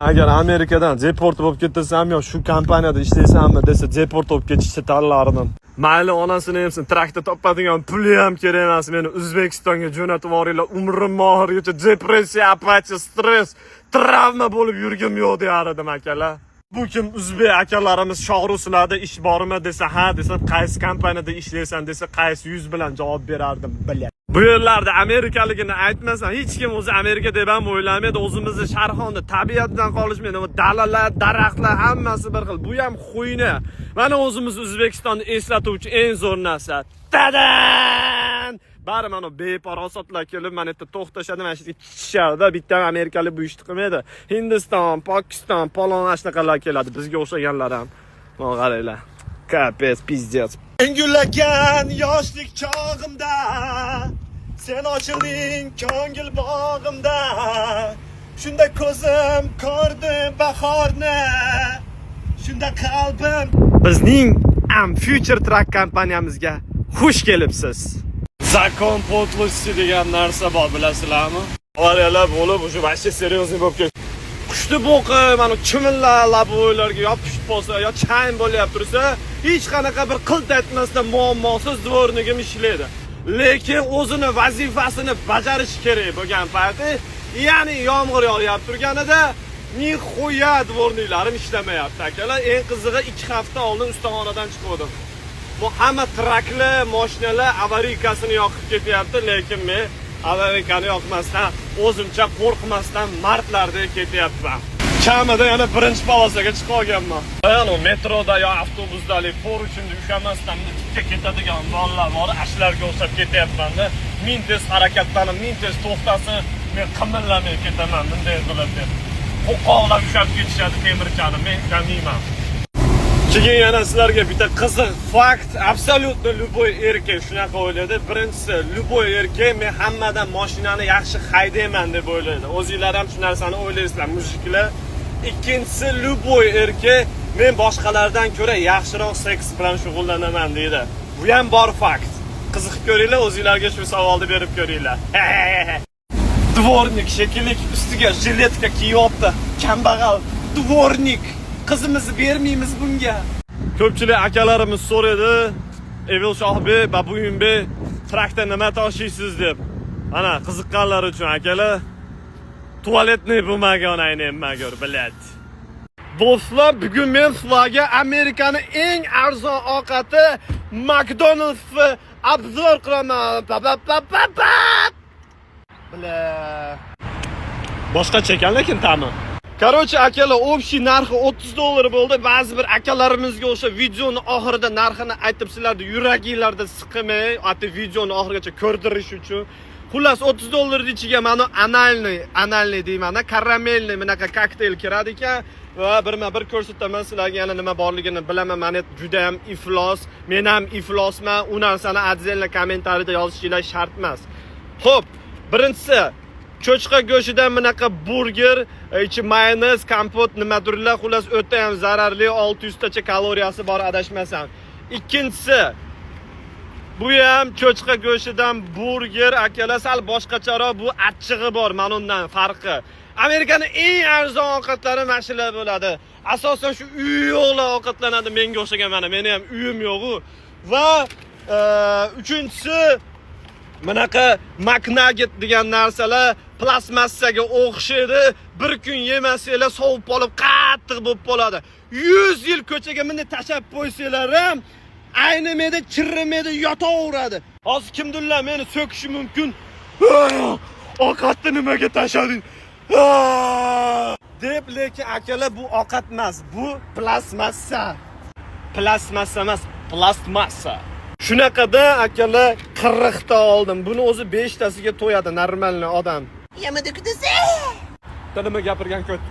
Agar Amerikadan deport bo'lib ketsam yo shu kompaniyada ishlaysanmi desa deport bo'lib ketishni tanlardim. Mayli onasini emsin, traktor topadigan puli ham kerak emas. Meni O'zbekistonga jo'natib yuboringlar. Umrim oxirigacha depressiya, apatiya, stress, travma bo'lib yurgim yo'q derdim akalar. Bu kim o'zbek akalarimiz sho'g'ruslarda ish bormi desa, ha desa, qaysi kompaniyada ishlaysan desa, qaysi yuz bilan javob berardim, biladi. Bu yerlarda Amerikaligini aytmasam, hech kim o'zi Amerika deb ham o'ylamaydi. O'zimizni Sharxonda tabiatdan qolishmaydi. Dalalar, daraxtlar hammasi bir xil. Bu ham xuyna. Mana o'zimiz O'zbekistonni eslatuvchi eng zo'r narsa. Tadan! Bari mana beparosatlar kelib, mana yerda to'xtashadi, mana shu kichishadi. Bitta amerikalik bu ishni qilmaydi. Hindiston, Pokiston, palon ashnaqalar keladi. Bizga o'xshaganlar ham. Mana qaranglar. Kapes, pizdец. Engulagan yoshlik chog'imda sen ochilding ko'ngil bog'imda. Shunda ko'zim ko'rdi bahorni. Shunda qalbim. Bizning Future Truck kompaniyamizga xush kelibsiz. Zakon potlossi degan narsa bor, bilasizlarmi? Avariyalar bo'lib, o'sha vashcha seriozniy bo'lib ketdi. Qushni bo'qi, mana chimillar labo'ylarga yopishib bo'lsa, yo chang bo'lyapti tursa, hech qanaqa bir qilt aytmasdan muammosiz dvornigim ishlaydi. Lekin o'zini vazifasini bajarish kerak bo'lgan payti, ya'ni yomg'ir yog'yapti turganida nihoya dvorniklarim ishlamayapti akalar. Eng qizig'i 2 hafta oldin ustaxonadan chiqdim. Bu hamma traklar, mashinalar avariyasini yoqib ketyapti, lekin men avariyani yoqmasdan, o'zimcha qo'rqmasdan martlarda ketyapman. Kamida yana birinchi polosaga chiqib olganman. Yana metroda yo avtobusda poruchimni ushlamasdan tikka ketadigan bolalar bor, ashlarga o'xshab ketyapman-da. Min tez harakatlanib, min tez to'xtasin, men qimillamay ketaman bunday qilib deb. Qo'qoqlar ushlab ketishadi temirchani, men taniyman. Keyin yana sizlarga bitta qiziq fakt, absolutno любой erkak shunaqa o'ylaydi. Birinchisi, любой erkak men hammadan mashinani yaxshi haydayman deb o'ylaydi. O'zingizlar ham shu narsani o'ylaysizlar, mujiklar. Ikkinchisi, любой erkak men boshqalardan ko'ra yaxshiroq seks bilan shug'ullanaman deydi. Bu ham bor fakt. Qiziqib ko'ringlar, o'zingizlarga shu savolni berib ko'ringlar. Dvornik shekilli ustiga jiletka kiyibdi. Kambag'al dvornik. Qizimizni bermaymiz bunga. Ko'pchilik akalarimiz so'radi, Evil Shohbek, Babuyinbek, traktor nima tashiysiz deb. Ana qiziqqanlar uchun akalar, tualetni bo'lmagan aynan biladi. Do'stlar, bugun men sizlarga Amerikaning eng arzon ovqati McDonald'sni obzor qilaman. Boshqacha ekan lekin ta'mi. Короче, akalar, общий narxi $30 bo'ldi. Ba'zi bir akalarimizga o'sha videoni oxirida narxini aytib sizlarni yuragingizlarda siqmay, ati videoni oxirigacha ko'rdirish uchun. Xullas $30 ichiga mana analniy deyman, karamelniy bunaqa kokteyl kiradi ekan va birma-bir ko'rsataman sizlarga yana nima borligini bilaman. Men juda ham iflos, men ham iflosman. U narsani отдельно kommentariyada yozishingiz shart emas. Xo'p, birinchisi cho'chqa go'shtidan bunaqa burger, ichi mayonez, kompot nimadirlar, xullas o'ta ham zararli, 600 tacha kaloriyasi bor adashmasam. Ikkinchisi, bu ham cho'chqa go'shtidan burger, akalar, sal boshqacharoq, bu achchig'i bor, mana undan farqi. Amerikaning eng arzon ovqatlari mashinlar bo'ladi. Asosan shu uyoqlar ovqatlanadi, menga o'xshagan mana, meni ham uyim yo'q-ku. Va uchinchisi bunaqa McNugget degan narsalar plastmassaga o'xshaydi. Bir kun yemasanglar sovib qolib qattiq bo'lib qoladi. 100 yil ko'chaga meni tashab qo'ysanglar ham aynimaydi, chirrimaydi, yotaveradi. Hozir kimdirlar meni so'kishi mumkin. Ovqatni nimaga tashlading? Deb, lekin akalar, bu ovqat emas, bu plastmassa. Plastmassa emas, plastmassa. Shunaqada akalar 40 ta oldim. Buni o'zi 5 tasiga to'yadi normalniy odam. Yamada kutasa. Nima gapirgan ko't.